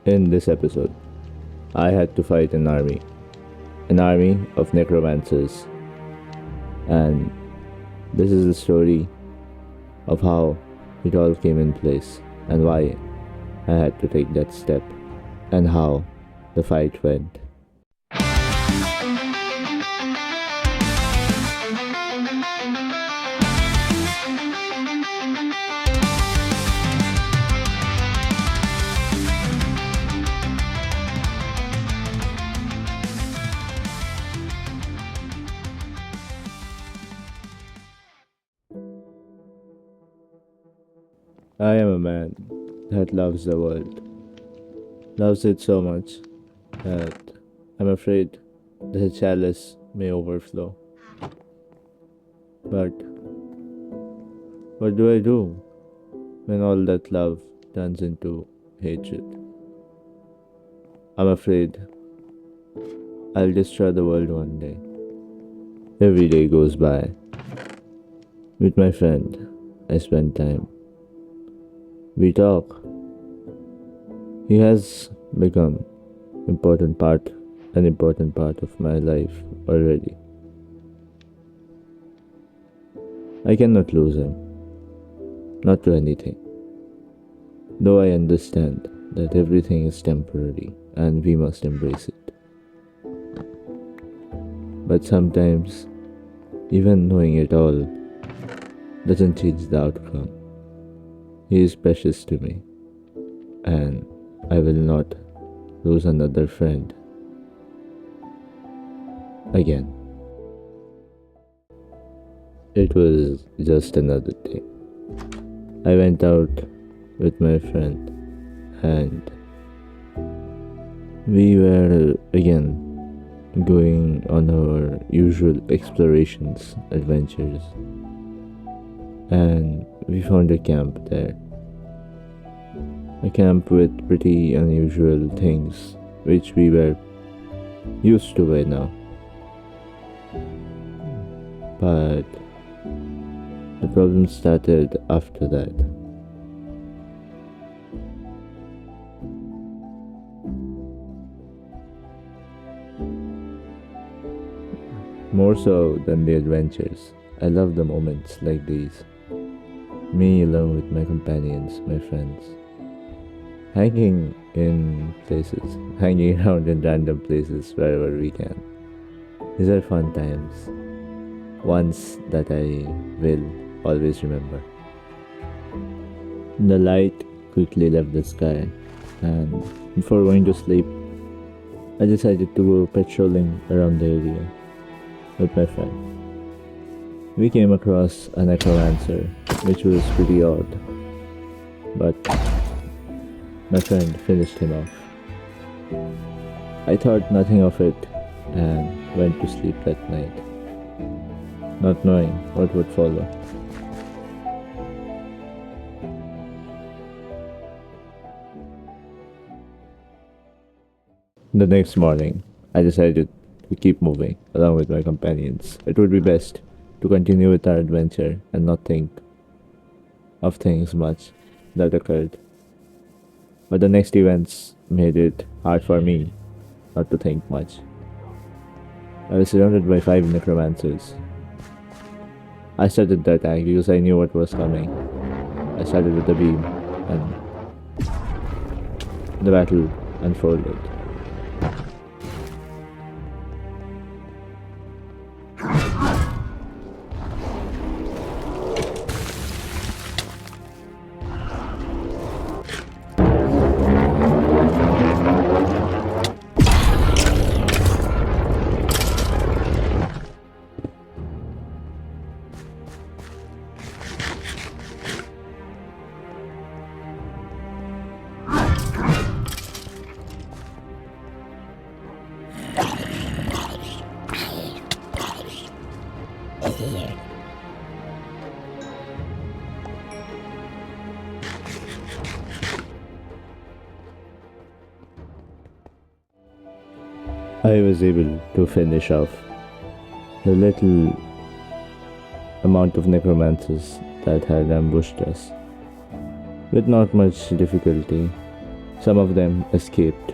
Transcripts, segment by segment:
In this episode, I had to fight an army of necromancers, and this is the story of how it all came in place and why I had to take that step and how the fight went. I am a man that loves the world, loves it so much that I'm afraid the chalice may overflow. But what do I do when all that love turns into hatred? I'm afraid I'll destroy the world one day. Every day goes by. With my friend, I spend time. We talk. He has become an important part of my life already. I cannot lose him, not to anything. Though I understand that everything is temporary and we must embrace it. But sometimes, even knowing it all doesn't change the outcome. He is precious to me, and I will not lose another friend again. It was just another day. I went out with my friend, and we were again going on our usual explorations, adventures, and we found a camp there. A camp with pretty unusual things which we were used to by now. But the problem started after that. More so than the adventures, I love the moments like these. Me alone with my companions, my friends. Hanging around in random places wherever we can. These are fun times. Ones that I will always remember. The light quickly left the sky, and before going to sleep, I decided to go patrolling around the area with my friend. We came across a necromancer, which was pretty odd, but my friend finished him off. I thought nothing of it and went to sleep that night, not knowing what would follow. The next morning, I decided to keep moving along with my companions. It would be best to continue with our adventure and not think of things much that occurred. But the next events made it hard for me not to think much. I was surrounded by 5 necromancers. I started the attack because I knew what was coming. I started with the beam and the battle unfolded. I was able to finish off the little amount of necromancers that had ambushed us with not much difficulty. Some of them escaped.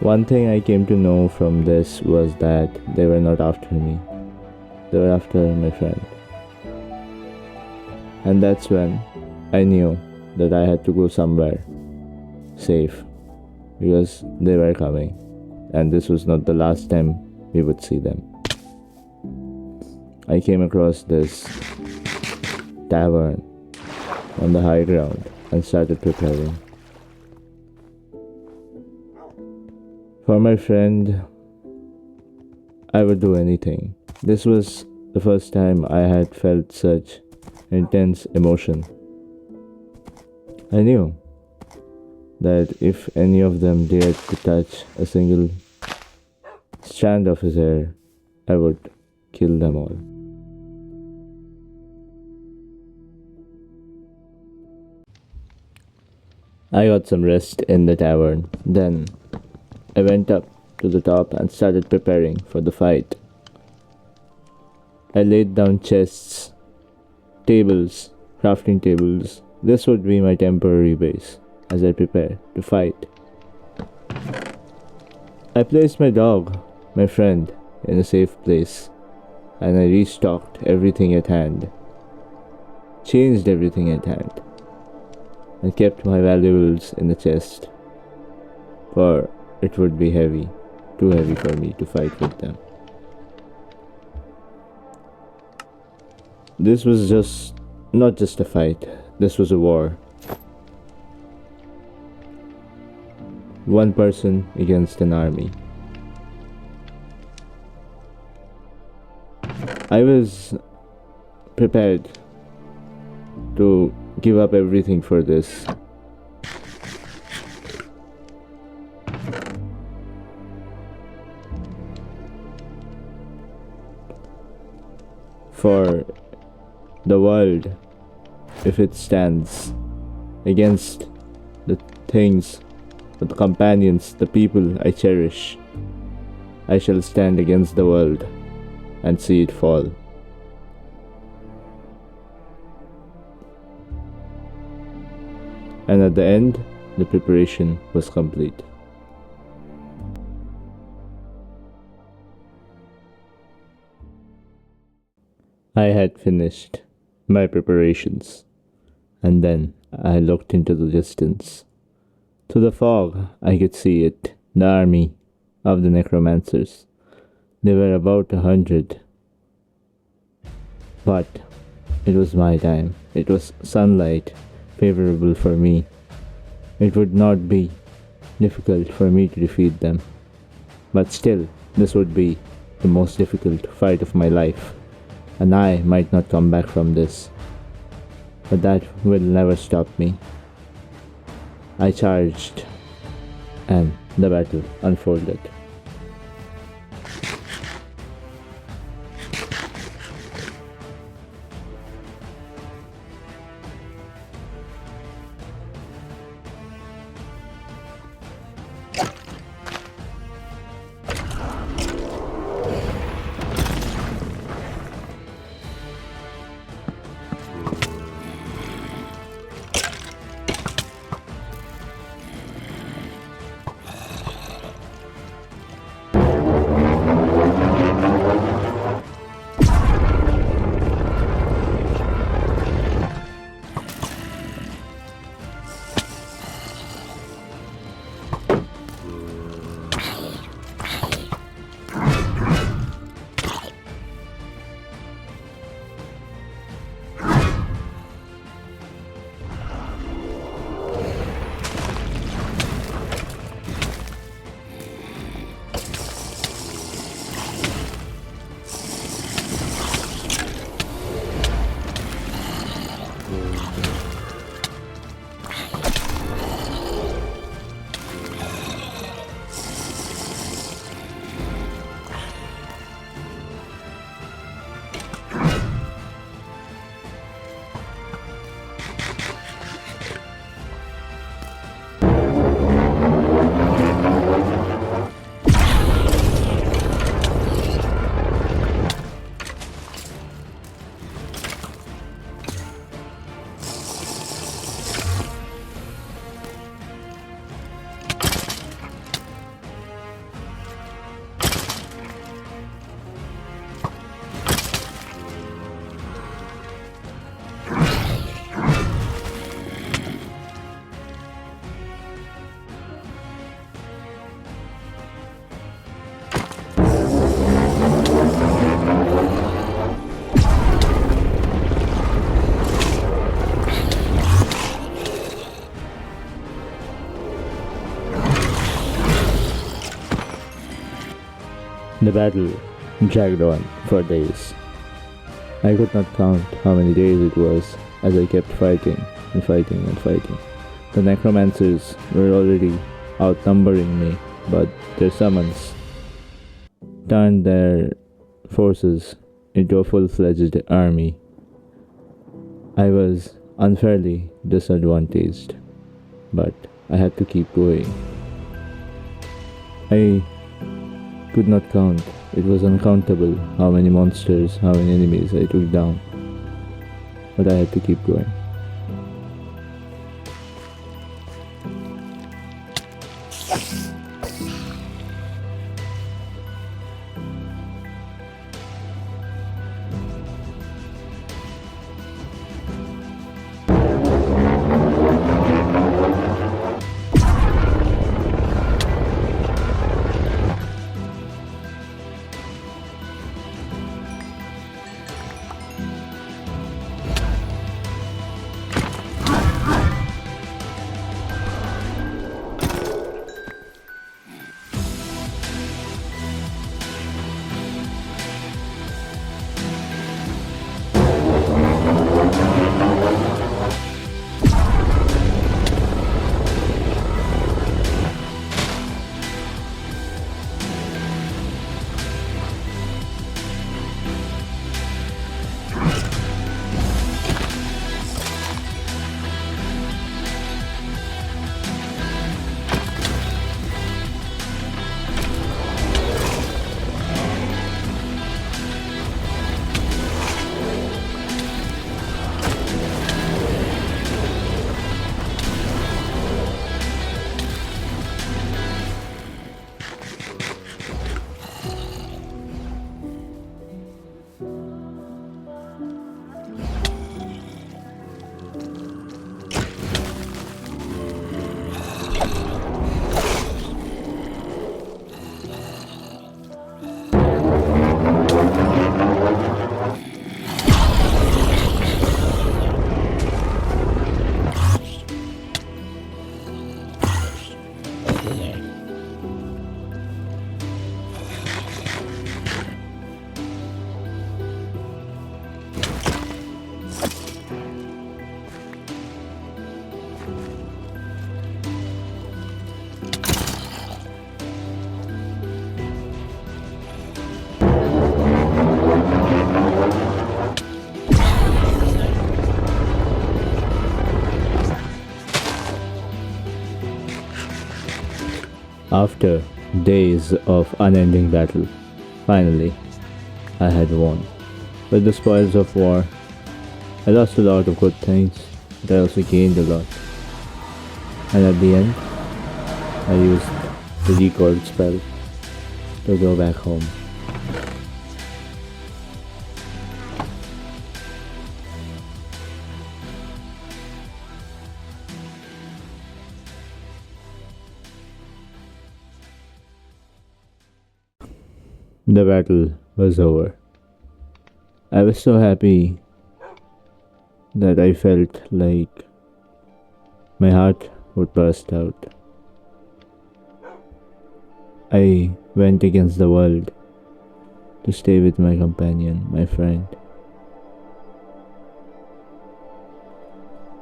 One thing I came to know from this was that they were not after me. They were after my friend. And that's when I knew that I had to go somewhere safe, because they were coming, and this was not the last time we would see them. I came across this tavern on the high ground and started preparing. For my friend, I would do anything. This was the first time I had felt such intense emotion. I knew that if any of them dared to touch a single strand of his hair, I would kill them all. I got some rest in the tavern. Then I went up to the top and started preparing for the fight. I laid down chests, tables, crafting tables. This would be my temporary base as I prepare to fight. I placed my dog, my friend, in a safe place, and I restocked everything at hand, changed everything at hand, and kept my valuables in the chest, for it would be heavy, too heavy for me to fight with them. This was not just a fight, this was a war. One person against an army. I was prepared to give up everything for this. For the world, if it stands against the things, the companions, the people I cherish, I shall stand against the world and see it fall. And at the end, the preparation was complete. I had finished my preparations, and then I looked into the distance. Through the fog, I could see it, the army of the Necromancers. They were about 100. But it was my time. It was sunlight, favorable for me. It would not be difficult for me to defeat them. But still, this would be the most difficult fight of my life, and I might not come back from this. But that will never stop me. I charged, and the battle unfolded. The battle dragged on for days. I could not count how many days it was as I kept fighting and fighting and fighting. The Necromancers were already outnumbering me, but their summons turned their forces into a full-fledged army. I was unfairly disadvantaged, but I had to keep going. I could not count. It was uncountable how many monsters, how many enemies I took down. But I had to keep going. After days of unending battle, finally, I had won. With the spoils of war, I lost a lot of good things, but I also gained a lot. And at the end, I used the recall spell to go back home. The battle was over. I was so happy that I felt like my heart would burst out. I went against the world to stay with my companion, my friend.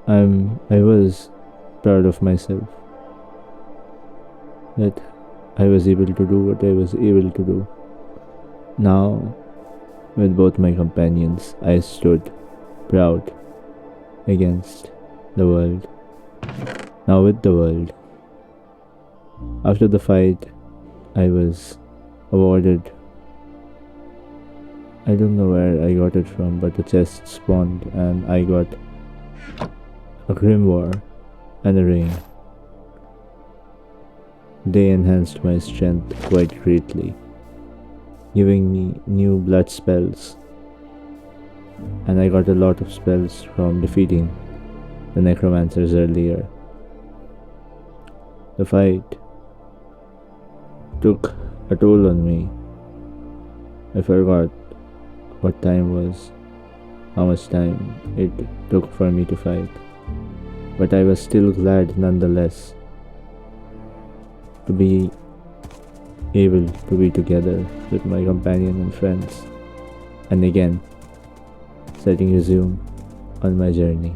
I was proud of myself that I was able to do what I was able to do. Now, with both my companions, I stood proud against the world. Now with the world. After the fight, I was awarded, I don't know where I got it from, but the chest spawned and I got a grimoire and a ring. They enhanced my strength quite greatly, giving me new blood spells, and I got a lot of spells from defeating the Necromancers earlier. The fight took a toll on me. I forgot what time was, how much time it took for me to fight, but I was still glad nonetheless to be able to be together with my companion and friends, and again, setting resume on my journey.